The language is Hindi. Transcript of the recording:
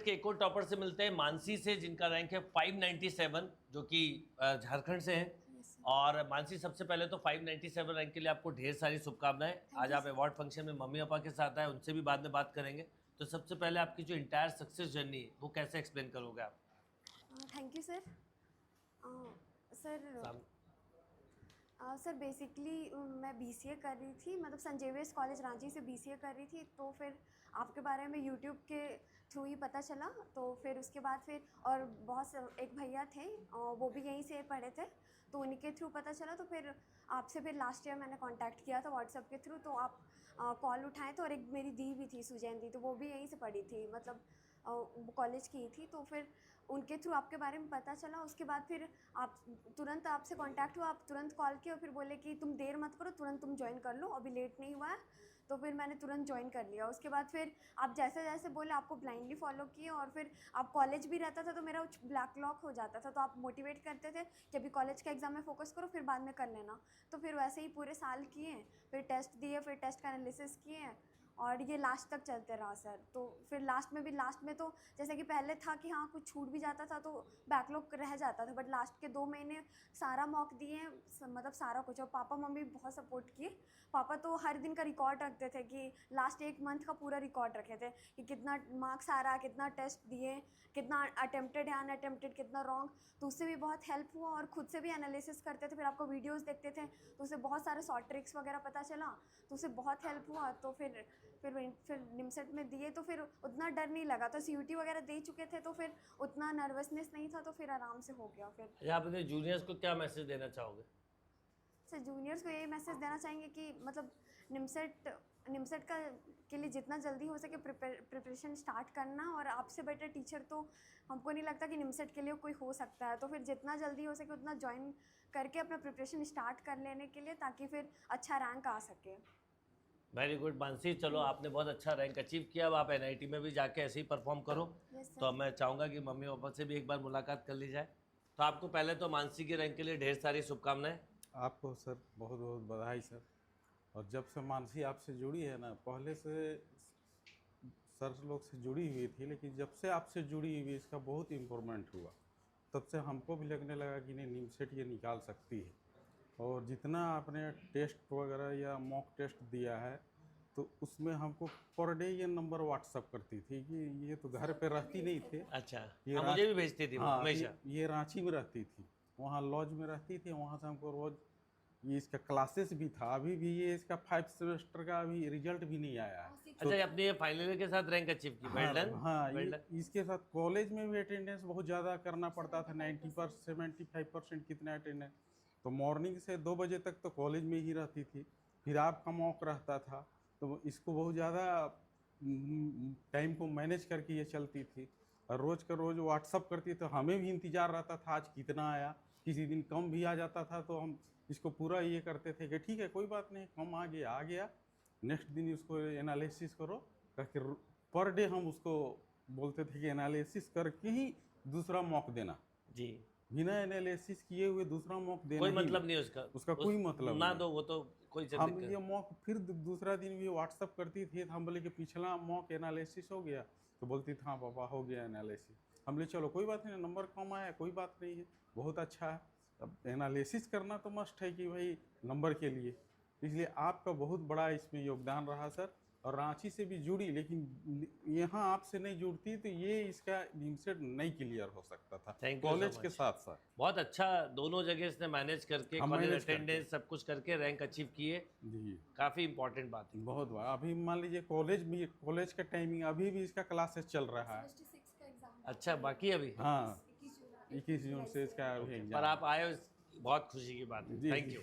के एक और टॉपर से मिलते हैं, मानसी से, जिनका रैंक है 597, जो कि झारखंड से हैं। और मानसी, सबसे पहले तो 597 रैंक के लिए आपको ढेर सारी शुभकामनाएं। आज आप अवार्ड फंक्शन में मम्मी पापा के साथ आए, उनसे भी बाद में बात करेंगे। तो सबसे पहले आपकी जो इंटायर सक्सेस जर्नी है वो कैसे एक्सप्लेन करोगे आप? Thank you sir. Sir basically मैं बीसीए कर रही थी, मतलब संत जेवियर्स कॉलेज रांची से बीसीए कर रही थी। तो फिर आपके बारे में यूट्यूब के थ्रू ही पता चला। तो फिर उसके बाद फिर और एक भैया थे, वो भी यहीं से पढ़े थे, तो उन्हीं के थ्रू पता चला। तो फिर आपसे फिर लास्ट ईयर मैंने कांटेक्ट किया था व्हाट्सएप के थ्रू, तो आप कॉल उठाए। तो और एक मेरी दी भी थी, सुजैन दी, तो वो भी यहीं से पढ़ी थी, मतलब कॉलेज की थी। तो फिर उनके थ्रू आपके बारे में पता चला। उसके बाद फिर तुरंत आपसे कांटेक्ट हुआ, आप तुरंत कॉल किए और फिर बोले कि तुम देर मत करो, तुरंत तुम ज्वाइन कर लो, अभी लेट नहीं हुआ है। तो फिर मैंने तुरंत ज्वाइन कर लिया। उसके बाद फिर आप जैसे जैसे बोले आपको ब्लाइंडली फॉलो किए। और फिर आप कॉलेज भी रहता था तो मेरा ब्लैक लॉक हो जाता था, तो आप मोटिवेट करते थे कि अभी कॉलेज के एग्ज़ाम में फोकस करो, फिर बाद में कर लेना। तो फिर वैसे ही पूरे साल किए, फिर टेस्ट दिए, फिर टेस्ट का एनालिसिस किए, और ये लास्ट तक चलते रहा सर। तो फिर लास्ट में तो जैसे कि पहले था कि हाँ कुछ छूट भी जाता था तो बैकलॉग रह जाता था, बट लास्ट के 2 महीने सारा मॉक दिए, मतलब सारा कुछ। और पापा मम्मी बहुत सपोर्ट किए। पापा तो हर दिन का रिकॉर्ड रखते थे, कि लास्ट 1 मंथ का पूरा रिकॉर्ड रखे थे कि कितना मार्क्स आ रहा, कितना टेस्ट दिए, कितना अटेम्प्टेड है, अनअटेम्प्टेड, कितना रॉन्ग। तो उससे भी बहुत हेल्प हुआ, और खुद से भी एनालिसिस करते थे, फिर आपको वीडियोज़ देखते थे, तो उससे बहुत सारे शॉर्ट ट्रिक्स वगैरह पता चला, तो उससे बहुत हेल्प हुआ। तो फिर निमसेट में दिए तो फिर उतना डर नहीं लगा। तो सीयूटी वगैरह दे चुके थे तो फिर उतना नर्वसनेस नहीं था, तो फिर आराम से हो गया। फिर आप अपने जूनियर्स को क्या मैसेज देना चाहोगे? सर जूनियर्स को यही मैसेज देना चाहेंगे कि मतलब निमसेट के लिए जितना जल्दी हो सके प्रिपरेशन स्टार्ट करना। और आपसे बेटर टीचर तो हमको नहीं लगता कि निमसेट के लिए कोई हो सकता है। तो फिर जितना जल्दी हो सके उतना ज्वाइन करके अपना प्रिपरेशन स्टार्ट कर लेने के लिए, ताकि फिर अच्छा रैंक आ सके। वेरी गुड मानसी, चलो आपने बहुत अच्छा रैंक अचीव किया। अब आप एनआईटी में भी जाके ऐसे ही परफॉर्म करो। तो अब मैं चाहूँगा कि मम्मी पापा से भी एक बार मुलाकात कर ली जाए। तो आपको पहले तो मानसी के रैंक के लिए ढेर सारी शुभकामनाएं। आपको सर बहुत बहुत बधाई सर। और जब से मानसी आपसे जुड़ी है ना, पहले से सर लोग से जुड़ी हुई थी, लेकिन जब से आपसे जुड़ी हुई इसका बहुत इम्प्रूवमेंट हुआ। तब से हमको भी लगने लगा कि नहीं, निमसेट ये निकाल सकती है। और जितना आपने टेस्ट वगैरह या मॉक टेस्ट दिया है, तो उसमें हमको पर डे ये नंबर व्हाट्सअप करती थी कि ये तो घर पे रहती नहीं थे। अच्छा, ये मुझे भी भेजती थी हाँ, हमेशा। ये रांची में रहती थी, वहाँ लॉज में रहती थी। वहाँ से हमको रोज ये इसका क्लासेस भी था। अभी भी ये इसका 5 सेमेस्टर का अभी रिजल्ट भी नहीं आया है। अच्छा, आपने ये फाइनल के साथ रैंक अचीव की, वेल डन। हाँ, इसके साथ कॉलेज में भी अटेंडेंस बहुत ज़्यादा करना पड़ता था, 90% 75% कितना अटेंडेंस। तो मॉर्निंग से 2 बजे तक तो कॉलेज में ही रहती थी, फिर आपका मॉक रहता था। तो इसको बहुत ज़्यादा टाइम को मैनेज करके ये चलती थी। और रोज़ का रोज़ व्हाट्सअप करती, तो हमें भी इंतज़ार रहता था आज कितना आया। किसी दिन कम भी आ जाता था तो हम इसको पूरा ये करते थे कि ठीक है कोई बात नहीं, कम आ गया, नेक्स्ट दिन उसको एनालिसिस करो करके पर डे हम उसको बोलते थे कि एनालिसिस करके ही दूसरा मॉक देना जी। बिना एनालिसिस किए हुए दूसरा मॉक देना कोई मतलब नहीं उसका कोई मतलब ना नहीं। दो, वो तो कोई हम ये मॉक फिर दूसरा दिन भी व्हाट्सअप करती थी, तो हम बोले कि पिछला मॉक एनालिसिस हो गया, तो बोलती थी हाँ पापा हो गया एनालिसिस। हम बोले चलो कोई बात नहीं, नंबर कम आया कोई बात नहीं है, बहुत अच्छा है। अब एनालिसिस करना तो मस्ट है कि भाई नंबर के लिए। इसलिए आपका बहुत बड़ा इसमें योगदान रहा सर। और रांची से भी जुड़ी, लेकिन यहाँ आपसे नहीं जुड़ती तो ये इसका निमसेट नहीं क्लियर हो सकता था कॉलेज के साथ साथ। बहुत अच्छा, दोनों जगह इसने मैनेज करके कॉलेज अटेंडेंस सब कुछ करके रैंक अचीव किए। जी, काफ़ी इंपॉर्टेंट बात है। बहुत बार अभी मान लीजिए कॉलेज का टाइमिंग अभी भी इसका क्लासेस चल रहा है। अच्छा, बाकी अभी? हाँ, 21 जून से इसका अभी एग्जाम। पर आप आए, बहुत खुशी की बात है। Thank you.